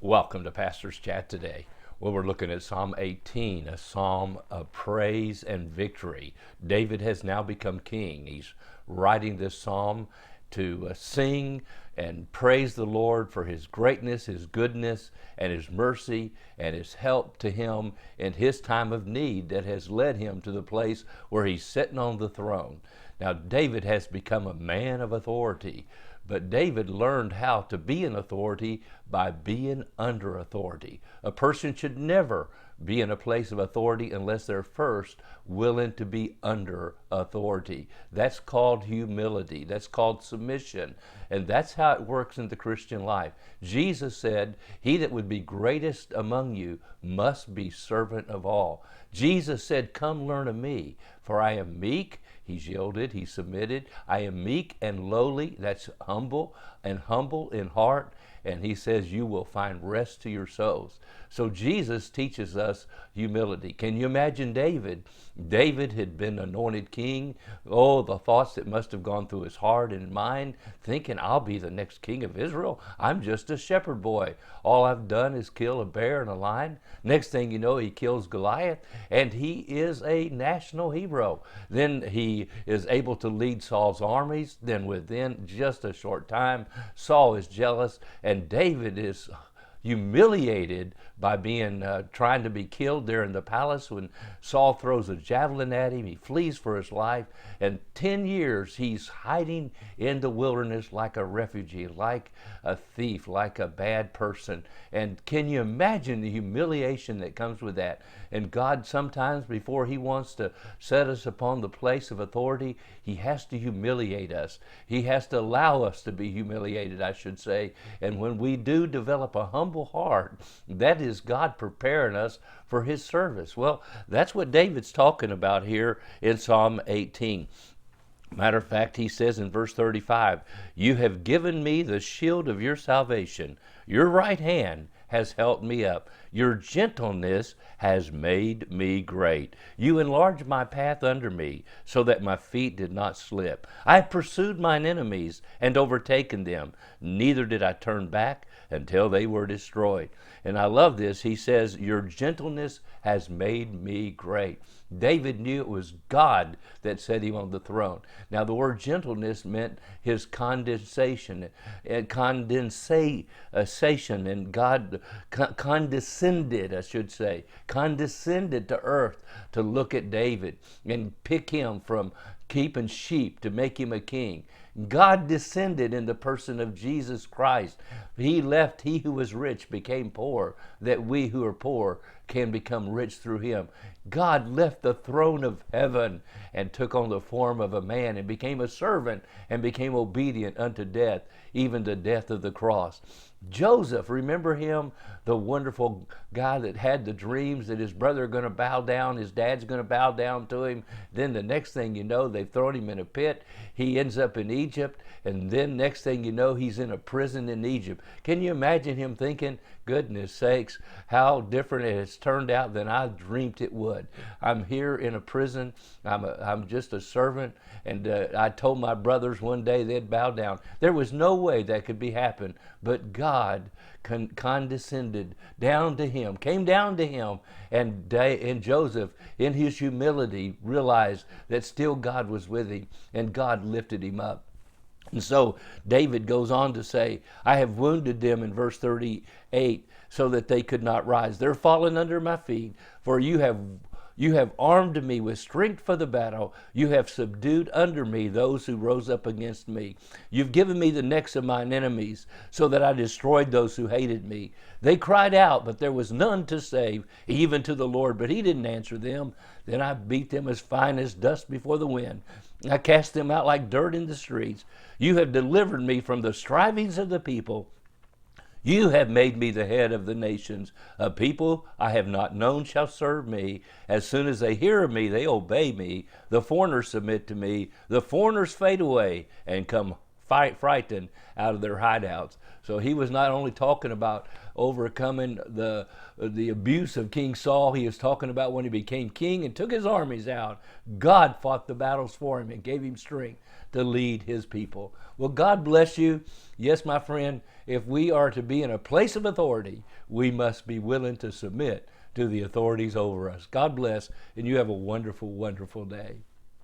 Welcome to Pastor's Chat today. Well, we're looking at Psalm 18, a psalm of praise and victory. David has now become king. He's writing this psalm to sing and praise the Lord for his greatness, his goodness, and his mercy, and his help to him in his time of need that has led him to the place where he's sitting on the throne. Now, David has become a man of authority. But David learned how to be an authority by being under authority. A person should never be in a place of authority unless they're first willing to be under authority. That's called humility. That's called submission. And that's how it works in the Christian life. Jesus said, "He that would be greatest among you must be servant of all." Jesus said, "Come learn of me, for I am meek." He's yielded, he's submitted. "I am meek and lowly," that's humble, and humble in heart. And he says, "You will find rest to your souls." So Jesus teaches us humility. Can you imagine David? David had been anointed king. Oh, the thoughts that must have gone through his heart and mind, thinking, "I'll be the next king of Israel. I'm just a shepherd boy. All I've done is kill a bear and a lion." Next thing you know, he kills Goliath, and he is a national hero. Then he is able to lead Saul's armies. Then within just a short time, Saul is jealous, and David is humiliated by being trying to be killed there in the palace when Saul throws a javelin at him. He flees for his life, and 10 years he's hiding in the wilderness like a refugee, like a thief, like a bad person. And can you imagine the humiliation that comes with that? And God, sometimes before he wants to set us upon the place of authority, he has to humiliate us. He has to allow us to be humiliated, I should say. And when we do develop a humble heart, that is God preparing us for his service. Well, that's what David's talking about here in Psalm 18. Matter of fact, he says in verse 35, "You have given me the shield of your salvation. Your right hand has helped me up. Your gentleness has made me great. You enlarged my path under me, so that my feet did not slip. I pursued mine enemies and overtaken them. Neither did I turn back until they were destroyed." And I love this. He says, "Your gentleness has made me great." David knew it was God that set him on the throne. Now, the word gentleness meant his condensation, and God condescended, I should say, condescended to earth to look at David and pick him from keeping sheep to make him a king. God descended in the person of Jesus Christ. He who was rich became poor, that we who are poor can become rich through him. God left the throne of heaven and took on the form of a man and became a servant and became obedient unto death, even the death of the cross. Joseph, remember him, the wonderful guy that had the dreams that his brother are going to bow down, his dad's going to bow down to him. Then the next thing you know, they've thrown him in a pit. He ends up in Egypt, and then next thing you know, he's in a prison in Egypt. Can you imagine him thinking, "Goodness sakes, how different it has turned out than I dreamed it would. I'm here in a prison. I'm just a servant, and I told my brothers one day they'd bow down." There was no way that could be happen, but God condescended down to him, came down to him, and Joseph, in his humility, realized that still God was with him, and God lifted him up. And so David goes on to say, "I have wounded them," in verse 38, "so that they could not rise. They're fallen under my feet, for you have armed me with strength for the battle. You have subdued under me those who rose up against me. You've given me the necks of mine enemies, so that I destroyed those who hated me. They cried out, but there was none to save, even to the Lord, but he didn't answer them. Then I beat them as fine as dust before the wind. I cast them out like dirt in the streets. You have delivered me from the strivings of the people. You have made me the head of the nations. A people I have not known shall serve me. As soon as they hear of me, they obey me. The foreigners submit to me. The foreigners fade away and come frightened out of their hideouts." So he was not only talking about overcoming the abuse of King Saul, he was talking about when he became king and took his armies out. God fought the battles for him and gave him strength. to lead his people. Well, God bless you. Yes, my friend, if we are to be in a place of authority, we must be willing to submit to the authorities over us. God bless, and you have a wonderful, wonderful day.